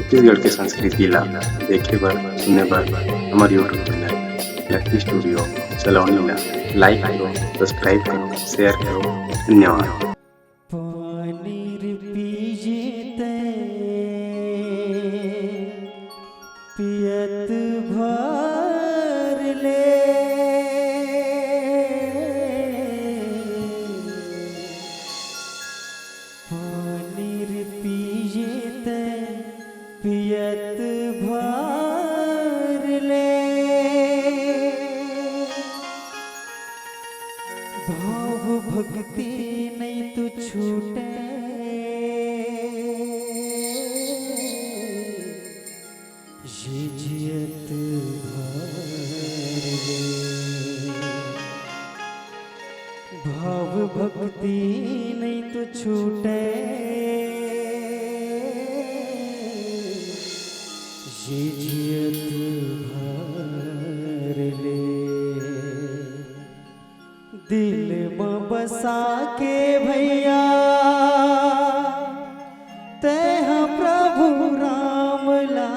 छत्तीसगढ़ के संस्कृति ला देखे बर सुने बर हमार यूट्यूब चैनल लकी स्टूडियो सलोनी ला लाइक करो, सब्सक्राइब करो, शेयर करो। धन्यवाद। पानीर पीजिते पियत भर ले पानीर पीजिते पियत भर ले भाव भक्ति नहीं तो छूटे ये जियत भर ले भाव भक्ति नहीं तो छूटे ये जियत भर ले दिल में बसा के भैया तेह प्रभु राम ला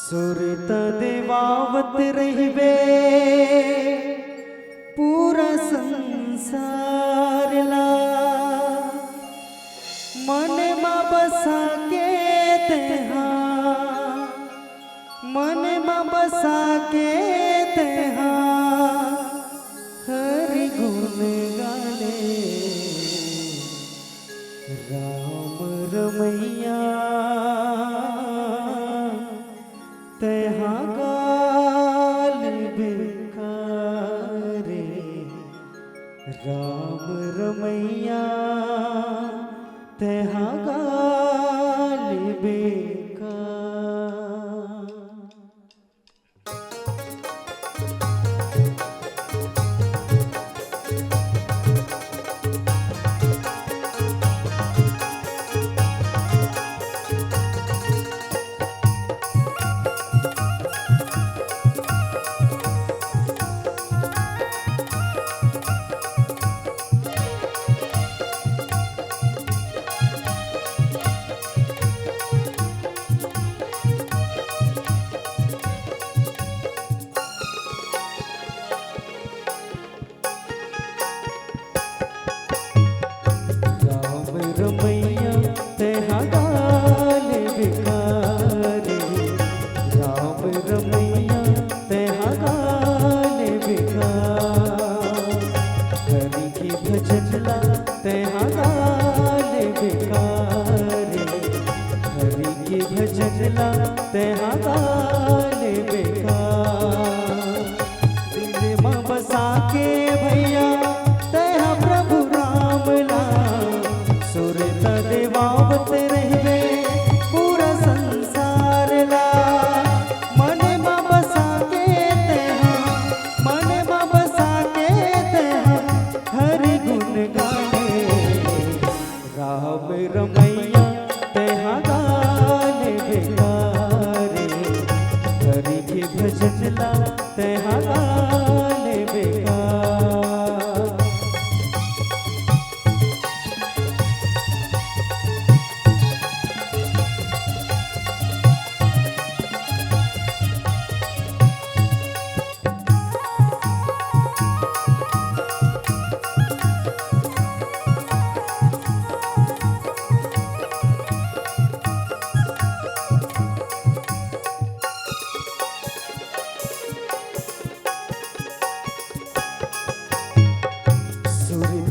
सुरत देवावत रहिबे पूरा संसार ला मन में बसा के तेहा मन में बसा के तेहा हरि गुण गाले राम रमैया तेहा गाल बिकारे राम रमैया तेहा गाल बिका। रमैया तेहा गाल बिकारे राम रमैया तेहा गाल बिकारे हरि की भजनला तेहा गाल बिकारे हरि की भजनला तेहा गाल बिकारे दिल में बसा के भैया तेहा प्रभु राम ला सुरत देवावत रहिबे पूरा संसार ला मन में बसा के तेहा मन में बसा के तेहा हरि गुण गाले राम रमैया तेहा गाल बिकारे हरि की भजनला तेहा गाल बिकारे।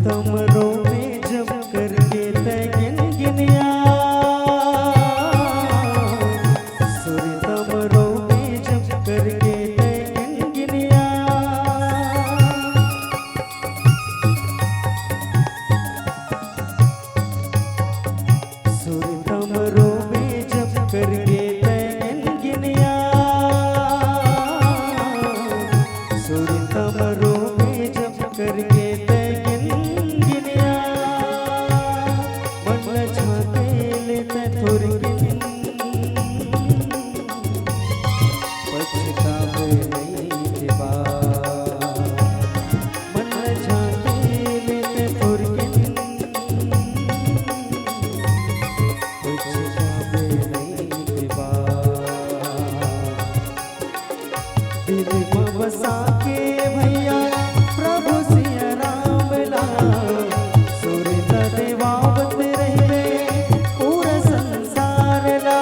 तमरो में जब करके तैन गिनिया सुर तमरो में जब करके तैन गिनिया सुर तमरो में जब करके तैन गिनिया सुर तमरो में जब करके बसा के भैया प्रभु सिया राम ला सूरत देवावत रहे पूरा संसार ला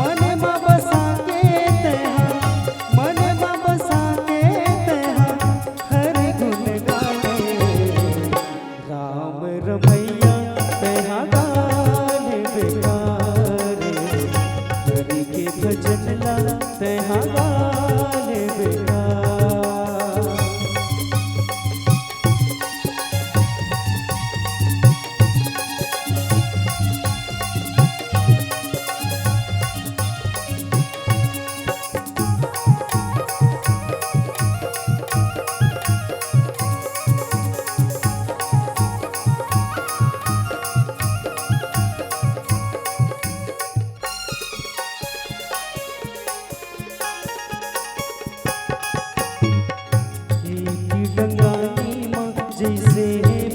मन में बसा के तेहा मन में बसा के तेहा हर गुण गाने राम रमैया तेहा गाने बेकारे हरि के भजन ला तेहा गाने बेकार। डंगानी माँ जैसे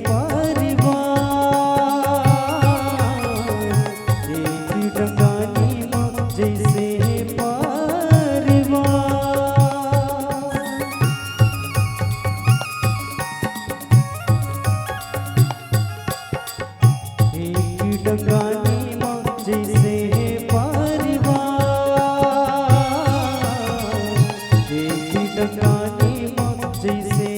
परिवार एक डंगानी माँ जैसे परिवार एक डंगानी माँ जैसे परिवार एक डंगानी माँ जैसे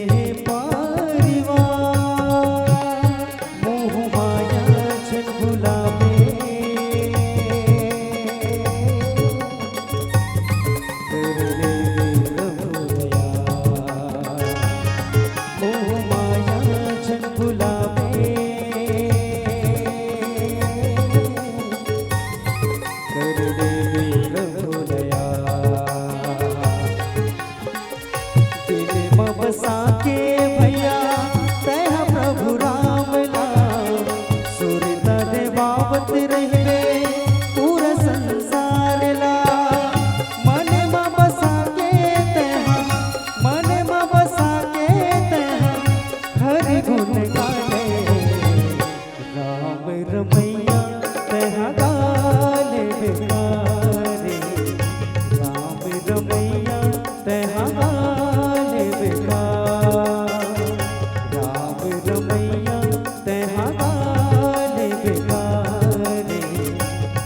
बसा के भैया तेहा प्रभु राम ला सूरत देवावत रहे पूरा संसार ला मन में बसा के तेहा मन में बसा के तेहा हर गुण गाने राम रमैया तेहा गाने बेकारे राम रमैया तेहा गाने बेकार राम रमैया तेहा गाने बेकारे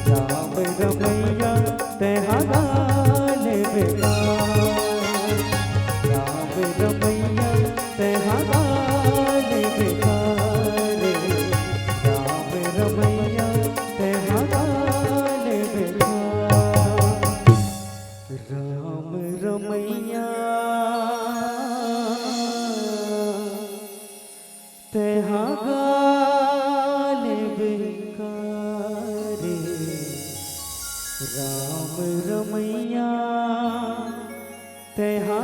राम रमैया तेहा गाने बेकार राम रमैया तेहा गाने बेकारे राम रमैया तेहा गाने बेकार राम रमैया तेहा गाने बेकारे राम रमैया तेहा